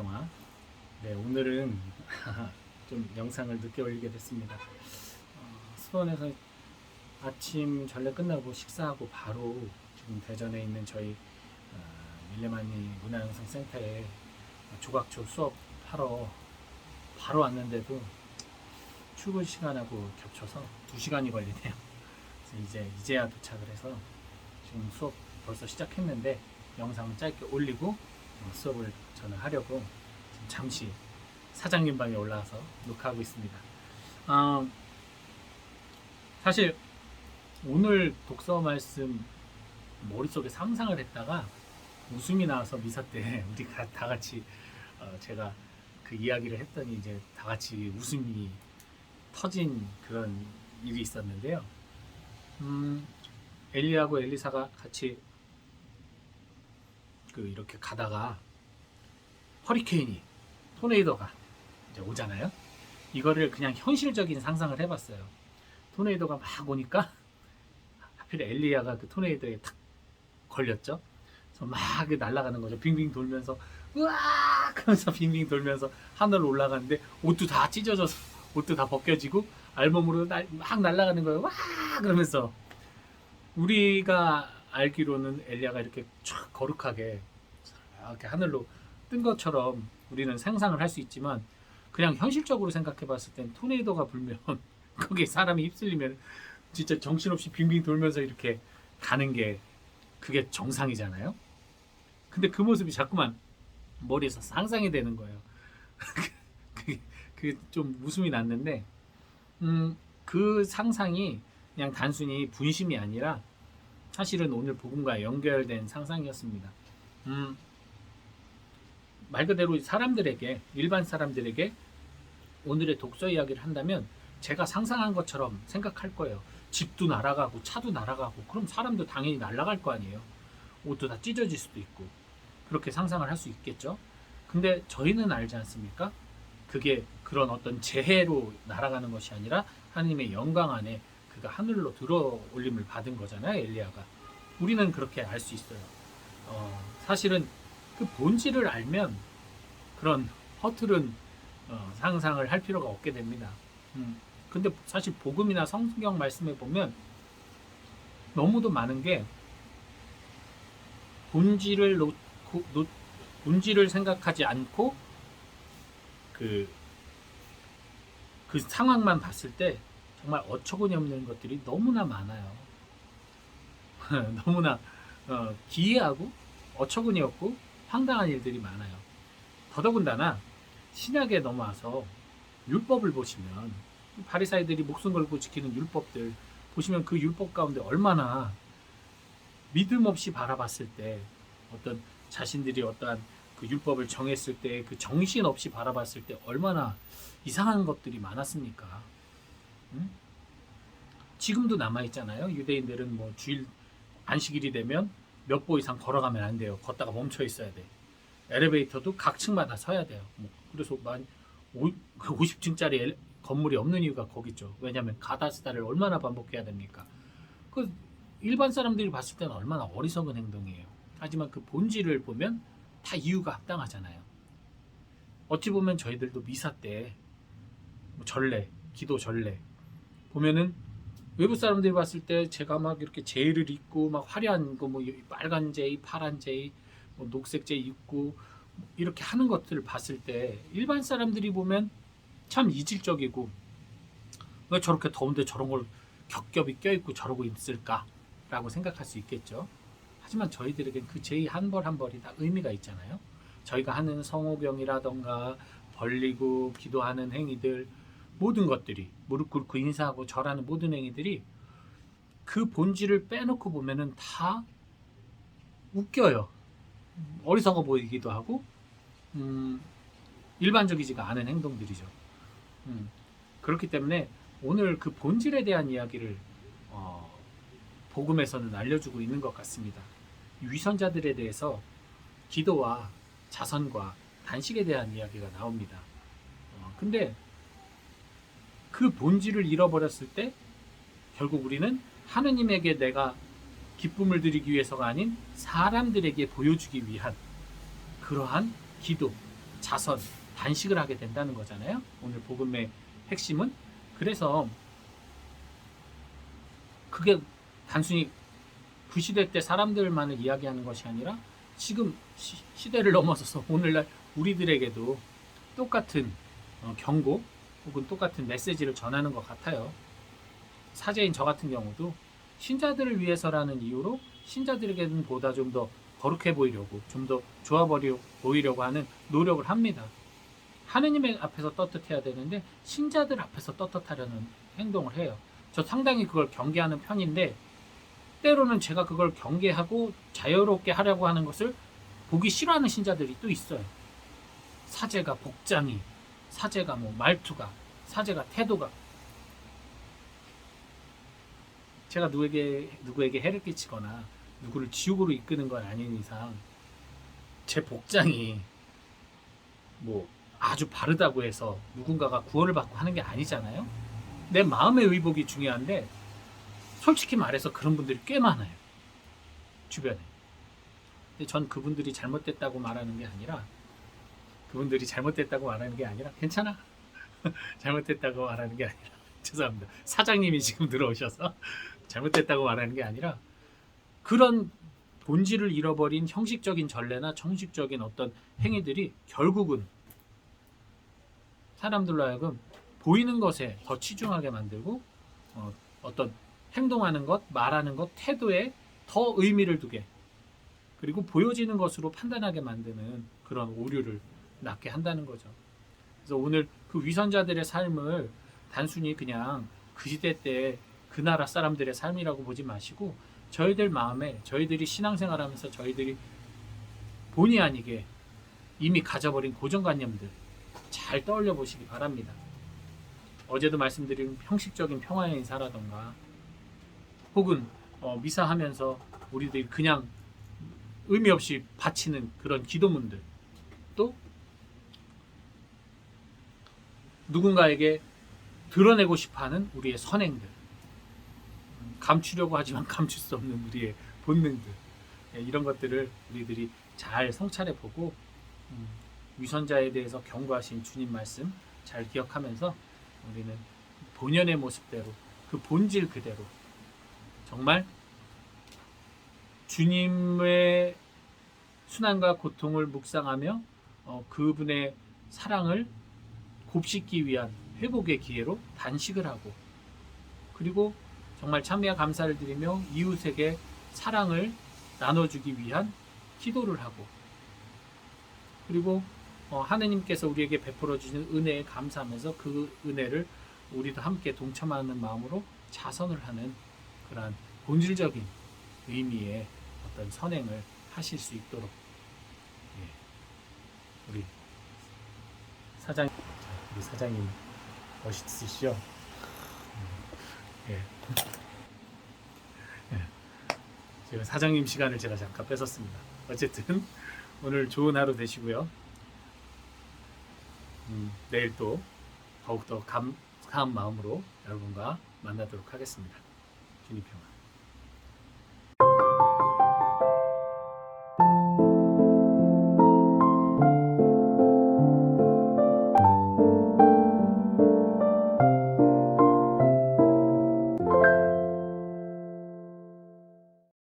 영화. 네, 오늘은 좀 영상을 늦게 올리게 됐습니다. 수원에서 아침 전례 끝나고 식사하고 바로 지금 대전에 있는 저희 밀레마니 문화영상센터에 조각조 수업하러 바로 왔는데도 출근 시간하고 겹쳐서 2시간이 걸리네요. 그래서 이제야 도착을 해서 지금 수업 벌써 시작했는데 영상을 짧게 올리고 수업을 저는 하려고 잠시 사장님 방에 올라와서 녹화하고 있습니다. 사실 오늘 독서 말씀 머릿속에 상상을 했다가 웃음이 나와서 미사 때 우리가 다 같이 제가 그 이야기를 했더니 이제 다 같이 웃음이 터진 그런 일이 있었는데요. 엘리하고 엘리사가 같이 이렇게 가다가 허리케인이 토네이도가 이제 오잖아요. 이거를 그냥 현실적인 상상을 해봤어요. 토네이도가 막 오니까 하필 엘리야가 그 토네이도에 탁 걸렸죠. 그래서 막 날아가는 거죠. 빙빙 돌면서 으악 하면서 빙빙 돌면서 하늘로 올라가는데 옷도 다 찢어져서 옷도 다 벗겨지고 알몸으로 막 날아가는 거예요. 와 그러면서 우리가 알기로는 엘리야가 이렇게 촥 거룩하게 이렇게 하늘로 뜬 것처럼 우리는 상상을 할 수 있지만 그냥 현실적으로 생각해 봤을 땐 토네이도가 불면 거기에 사람이 휩쓸리면 진짜 정신없이 빙빙 돌면서 이렇게 가는 게 그게 정상이잖아요. 근데 그 모습이 자꾸만 머리에서 상상이 되는 거예요. 그게 좀 웃음이 났는데 그 상상이 그냥 단순히 분심이 아니라 사실은 오늘 복음과 연결된 상상이었습니다. 말 그대로 사람들에게, 일반 사람들에게 오늘의 독서 이야기를 한다면 제가 상상한 것처럼 생각할 거예요. 집도 날아가고 차도 날아가고 그럼 사람도 당연히 날아갈 거 아니에요. 옷도 다 찢어질 수도 있고 그렇게 상상을 할 수 있겠죠. 근데 저희는 알지 않습니까? 그게 그런 어떤 재해로 날아가는 것이 아니라 하나님의 영광 안에 그가 하늘로 들어 올림을 받은 거잖아요. 엘리야가. 우리는 그렇게 알 수 있어요. 사실은 그 본질을 알면 그런 허틀은 상상을 할 필요가 없게 됩니다. 근데 사실 복음이나 성경 말씀에 보면 너무도 많은 게 본질을 생각하지 않고 그 상황만 봤을 때 정말 어처구니 없는 것들이 너무나 많아요. 너무나 기이하고 어처구니 없고 황당한 일들이 많아요. 더더군다나 신약에 넘어와서 율법을 보시면 바리사이들이 목숨 걸고 지키는 율법들 보시면 그 율법 가운데 얼마나 믿음 없이 바라봤을 때 어떤 자신들이 어떠한 그 율법을 정했을 때 그 정신 없이 바라봤을 때 얼마나 이상한 것들이 많았습니까? 지금도 남아있잖아요. 유대인들은 뭐 주일 안식일이 되면 몇 보 이상 걸어가면 안 돼요. 걷다가 멈춰 있어야 돼. 엘리베이터도 각 층마다 서야 돼요. 그래서 50층짜리 건물이 없는 이유가 거기죠. 왜냐하면 가다스다를 얼마나 반복해야 됩니까? 그 일반 사람들이 봤을 때는 얼마나 어리석은 행동이에요. 하지만 그 본질을 보면 다 이유가 합당하잖아요. 어찌 보면 저희들도 미사 때 전례, 기도 전례 보면은 외부 사람들이 봤을 때 제가 막 이렇게 제의를 입고 막 화려한 거 뭐 빨간 제의, 파란 제의, 뭐 녹색 제의 입고 이렇게 하는 것들을 봤을 때 일반 사람들이 보면 참 이질적이고 왜 저렇게 더운데 저런 걸 겹겹이 껴입고 저러고 있을까라고 생각할 수 있겠죠. 하지만 저희들에겐 그 제의 한 벌 한 벌이 다 의미가 있잖아요. 저희가 하는 성호경이라던가 벌리고 기도하는 행위들 모든 것들이 무릎 꿇고 인사하고 절하는 모든 행위들이 그 본질을 빼놓고 보면은 다 웃겨요. 어리석어 보이기도 하고 일반적이지가 않은 행동들이죠. 그렇기 때문에 오늘 그 본질에 대한 이야기를 복음에서는 알려주고 있는 것 같습니다. 위선자들에 대해서 기도와 자선과 단식에 대한 이야기가 나옵니다. 근데 그 본질을 잃어버렸을 때 결국 우리는 하느님에게 내가 기쁨을 드리기 위해서가 아닌 사람들에게 보여주기 위한 그러한 기도, 자선, 단식을 하게 된다는 거잖아요. 오늘 복음의 핵심은. 그래서 그게 단순히 그 시대 때 사람들만을 이야기하는 것이 아니라 지금 시대를 넘어서서 오늘날 우리들에게도 똑같은 경고 혹은 똑같은 메시지를 전하는 것 같아요. 사제인 저 같은 경우도 신자들을 위해서라는 이유로 신자들에게는 보다 좀 더 거룩해 보이려고, 좀 더 좋아 보이려고 하는 노력을 합니다. 하느님의 앞에서 떳떳해야 되는데 신자들 앞에서 떳떳하려는 행동을 해요. 저 상당히 그걸 경계하는 편인데 때로는 제가 그걸 경계하고 자유롭게 하려고 하는 것을 보기 싫어하는 신자들이 또 있어요. 사제가 복장이, 사제가 뭐 말투가, 사제가 태도가. 제가 누구에게 해를 끼치거나 누구를 지옥으로 이끄는 건 아닌 이상 제 복장이 뭐 아주 바르다고 해서 누군가가 구원을 받고 하는 게 아니잖아요. 내 마음의 의복이 중요한데 솔직히 말해서 그런 분들이 꽤 많아요. 주변에. 근데 전 그분들이 잘못됐다고 말하는 게 아니라 괜찮아. 잘못됐다고 말하는 게 아니라 죄송합니다. 사장님이 지금 들어오셔서 잘못됐다고 말하는 게 아니라 그런 본질을 잃어버린 형식적인 전례나 정식적인 어떤 행위들이 결국은 사람들로 하여금 보이는 것에 더 치중하게 만들고 어떤 행동하는 것, 말하는 것, 태도에 더 의미를 두게, 그리고 보여지는 것으로 판단하게 만드는 그런 오류를 낳게 한다는 거죠. 그래서 오늘 그 위선자들의 삶을 단순히 그냥 그 시대 때 그 나라 사람들의 삶이라고 보지 마시고 저희들 마음에, 저희들이 신앙생활하면서 저희들이 본의 아니게 이미 가져버린 고정관념들 잘 떠올려 보시기 바랍니다. 어제도 말씀드린 형식적인 평화의 인사라던가 혹은 미사하면서 우리들이 그냥 의미 없이 바치는 그런 기도문들, 또 누군가에게 드러내고 싶어하는 우리의 선행들, 감추려고 하지만 감출 수 없는 우리의 본능들, 이런 것들을 우리들이 잘 성찰해보고 위선자에 대해서 경고하신 주님 말씀 잘 기억하면서 우리는 본연의 모습대로, 그 본질 그대로 정말 주님의 순환과 고통을 묵상하며 그분의 사랑을 곱씹기 위한 회복의 기회로 단식을 하고, 그리고 정말 참회와 감사를 드리며 이웃에게 사랑을 나눠주기 위한 기도를 하고, 그리고 하느님께서 우리에게 베풀어 주시는 은혜에 감사하면서 그 은혜를 우리도 함께 동참하는 마음으로 자선을 하는 그러한 본질적인 의미의 어떤 선행을 하실 수 있도록, 우리 사장님 멋있으시죠? 예. 제가 사장님 시간을 제가 잠깐 뺏었습니다. 어쨌든 오늘 좋은 하루 되시고요. 내일 또 더욱더 감사한 마음으로 여러분과 만나도록 하겠습니다. 주님 평안.